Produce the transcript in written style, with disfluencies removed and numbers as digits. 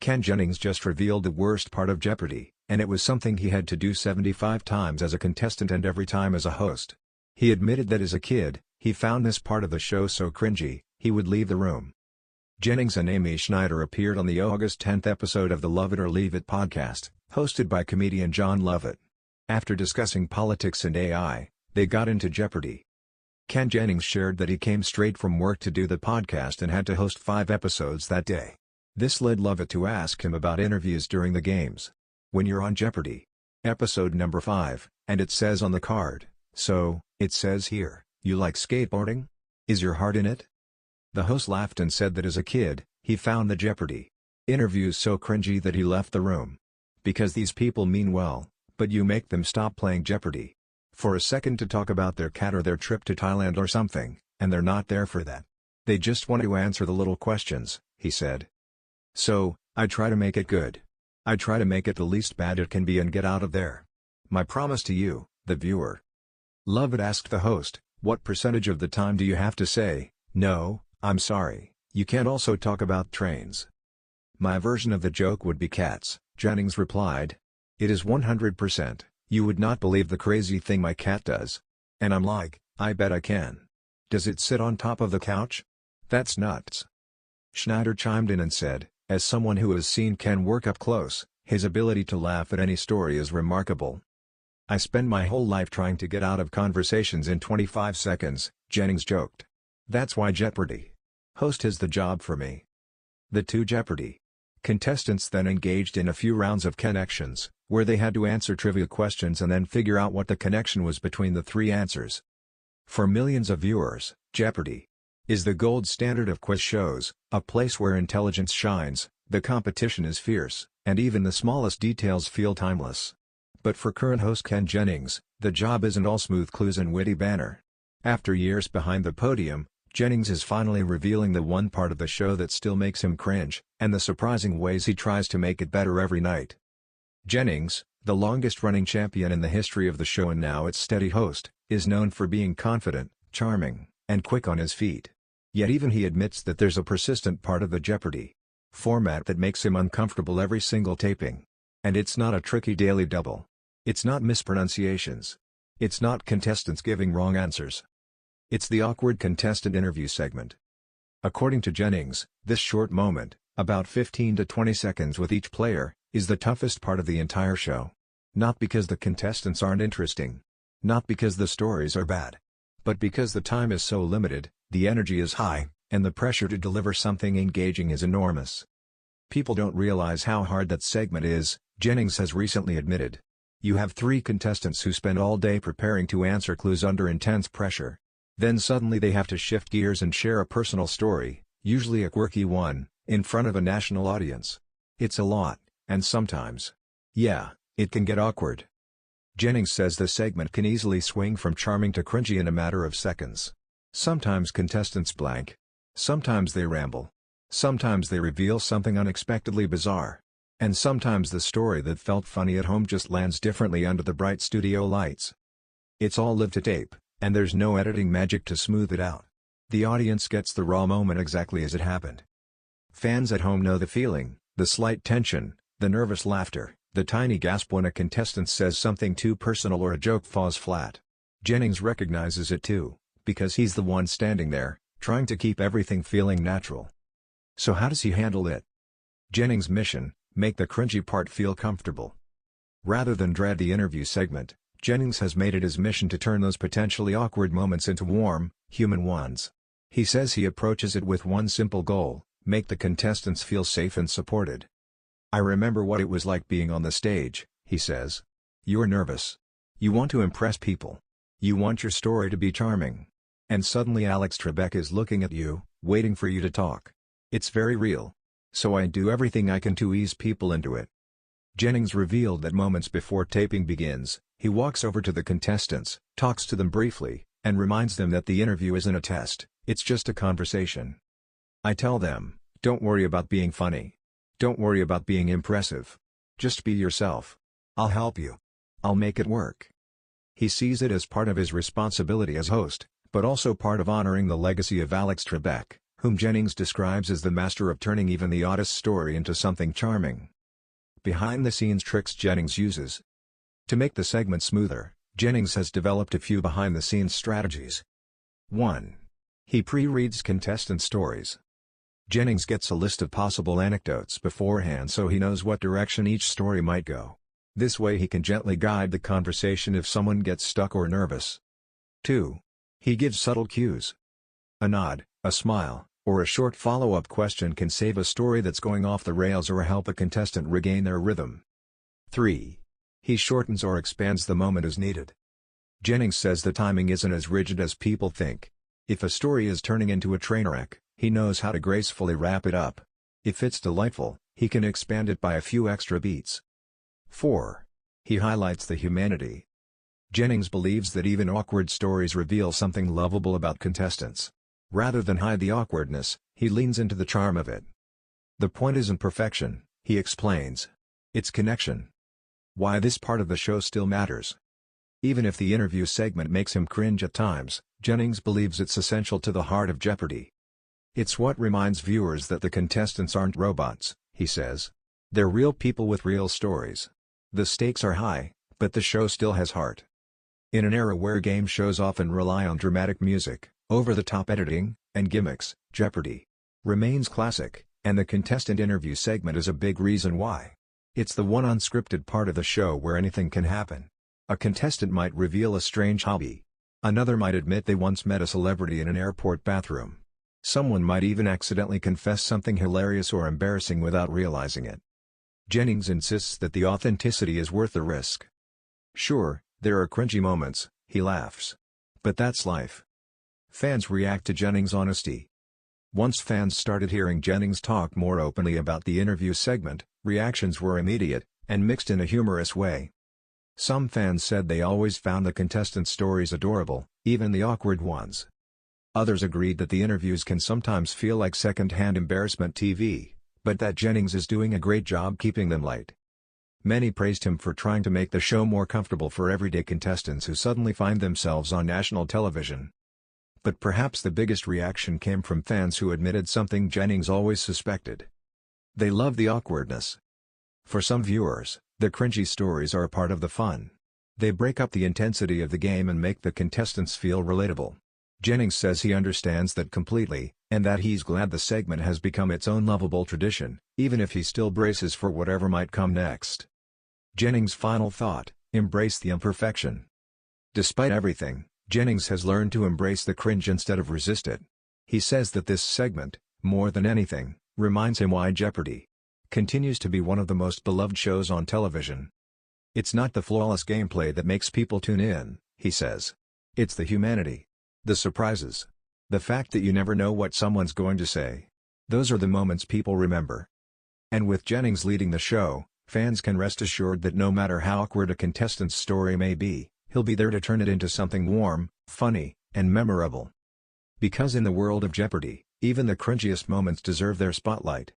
Ken Jennings just revealed the worst part of Jeopardy, and it was something he had to do 75 times as a contestant and every time as a host. He admitted that as a kid, he found this part of the show so cringy, he would leave the room. Jennings and Amy Schneider appeared on the August 10th episode of the Love It or Leave It podcast, hosted by comedian Jon Lovett. After discussing politics and AI, they got into Jeopardy. Ken Jennings shared that he came straight from work to do the podcast and had to host 5 episodes that day. This led Lovett to ask him about interviews during the games. When you're on Jeopardy! Episode number 5, and it says on the card, "So, it says here, you like skateboarding? Is your heart in it?" The host laughed and said that as a kid, he found the Jeopardy! Interviews so cringy that he left the room. Because these people mean well, but you make them stop playing Jeopardy! For a second to talk about their cat or their trip to Thailand or something, and they're not there for that. They just want to answer the little questions, he said. So, I try to make it good. I try to make it the least bad it can be and get out of there. My promise to you, the viewer. Lovett asked the host, what percentage of the time do you have to say, "No, I'm sorry, you can't also talk about trains"? My version of the joke would be cats, Jennings replied. It is 100%, you would not believe the crazy thing my cat does. And I'm like, I bet I can. Does it sit on top of the couch? That's nuts. Schneider chimed in and said, as someone who has seen Ken work up close, his ability to laugh at any story is remarkable. I spend my whole life trying to get out of conversations in 25 seconds, Jennings joked. That's why Jeopardy! Host is the job for me. The two Jeopardy! Contestants then engaged in a few rounds of connections, where they had to answer trivia questions and then figure out what the connection was between the 3 answers. For millions of viewers, Jeopardy! Is the gold standard of quiz shows, a place where intelligence shines, the competition is fierce, and even the smallest details feel timeless. But for current host Ken Jennings, the job isn't all smooth clues and witty banter. After years behind the podium, Jennings is finally revealing the one part of the show that still makes him cringe, and the surprising ways he tries to make it better every night. Jennings, the longest-running champion in the history of the show and now its steady host, is known for being confident, charming, and quick on his feet. Yet even he admits that there's a persistent part of the Jeopardy! Format that makes him uncomfortable every single taping. And it's not a tricky daily double. It's not mispronunciations. It's not contestants giving wrong answers. It's the awkward contestant interview segment. According to Jennings, this short moment, about 15 to 20 seconds with each player, is the toughest part of the entire show. Not because the contestants aren't interesting. Not because the stories are bad. But because the time is so limited, the energy is high, and the pressure to deliver something engaging is enormous. People don't realize how hard that segment is, Jennings has recently admitted. You have 3 contestants who spend all day preparing to answer clues under intense pressure. Then suddenly they have to shift gears and share a personal story, usually a quirky one, in front of a national audience. It's a lot, and sometimes, yeah, it can get awkward. Jennings says the segment can easily swing from charming to cringy in a matter of seconds. Sometimes contestants blank. Sometimes they ramble. Sometimes they reveal something unexpectedly bizarre. And sometimes the story that felt funny at home just lands differently under the bright studio lights. It's all live to tape, and there's no editing magic to smooth it out. The audience gets the raw moment exactly as it happened. Fans at home know the feeling, the slight tension, the nervous laughter, the tiny gasp when a contestant says something too personal or a joke falls flat. Jennings recognizes it too, because he's the one standing there, trying to keep everything feeling natural. So how does he handle it? Jennings' mission: make the cringy part feel comfortable. Rather than dread the interview segment, Jennings has made it his mission to turn those potentially awkward moments into warm, human ones. He says he approaches it with one simple goal: make the contestants feel safe and supported. I remember what it was like being on the stage, he says. You're nervous. You want to impress people. You want your story to be charming. And suddenly Alex Trebek is looking at you, waiting for you to talk. It's very real. So I do everything I can to ease people into it. Jennings revealed that moments before taping begins, he walks over to the contestants, talks to them briefly, and reminds them that the interview isn't a test, it's just a conversation. I tell them, don't worry about being funny. Don't worry about being impressive. Just be yourself. I'll help you. I'll make it work. He sees it as part of his responsibility as host, but also part of honoring the legacy of Alex Trebek, whom Jennings describes as the master of turning even the oddest story into something charming. Behind-the-scenes tricks Jennings uses. To make the segment smoother, Jennings has developed a few behind-the-scenes strategies. 1. He pre-reads contestant stories. Jennings gets a list of possible anecdotes beforehand so he knows what direction each story might go. This way he can gently guide the conversation if someone gets stuck or nervous. 2. He gives subtle cues. A nod, a smile, or a short follow-up question can save a story that's going off the rails or help a contestant regain their rhythm. 3. He shortens or expands the moment as needed. Jennings says the timing isn't as rigid as people think. If a story is turning into a train wreck, he knows how to gracefully wrap it up. If it's delightful, he can expand it by a few extra beats. 4. He highlights the humanity. Jennings believes that even awkward stories reveal something lovable about contestants. Rather than hide the awkwardness, he leans into the charm of it. The point isn't perfection, he explains. It's connection. Why this part of the show still matters. Even if the interview segment makes him cringe at times, Jennings believes it's essential to the heart of Jeopardy. It's what reminds viewers that the contestants aren't robots, he says. They're real people with real stories. The stakes are high, but the show still has heart. In an era where game shows often rely on dramatic music, over-the-top editing, and gimmicks, Jeopardy! Remains classic, and the contestant interview segment is a big reason why. It's the one unscripted part of the show where anything can happen. A contestant might reveal a strange hobby. Another might admit they once met a celebrity in an airport bathroom. Someone might even accidentally confess something hilarious or embarrassing without realizing it. Jennings insists that the authenticity is worth the risk. Sure, there are cringy moments, he laughs. But that's life. Fans react to Jennings' honesty. Once fans started hearing Jennings talk more openly about the interview segment, reactions were immediate, and mixed in a humorous way. Some fans said they always found the contestant stories adorable, even the awkward ones. Others agreed that the interviews can sometimes feel like second-hand embarrassment TV, but that Jennings is doing a great job keeping them light. Many praised him for trying to make the show more comfortable for everyday contestants who suddenly find themselves on national television. But perhaps the biggest reaction came from fans who admitted something Jennings always suspected. They love the awkwardness. For some viewers, the cringy stories are a part of the fun. They break up the intensity of the game and make the contestants feel relatable. Jennings says he understands that completely, and that he's glad the segment has become its own lovable tradition, even if he still braces for whatever might come next. Jennings' final thought: embrace the imperfection. Despite everything, Jennings has learned to embrace the cringe instead of resist it. He says that this segment, more than anything, reminds him why Jeopardy! Continues to be one of the most beloved shows on television. It's not the flawless gameplay that makes people tune in, he says. It's the humanity. The surprises. The fact that you never know what someone's going to say. Those are the moments people remember. And with Jennings leading the show, fans can rest assured that no matter how awkward a contestant's story may be, he'll be there to turn it into something warm, funny, and memorable. Because in the world of Jeopardy! Even the cringiest moments deserve their spotlight.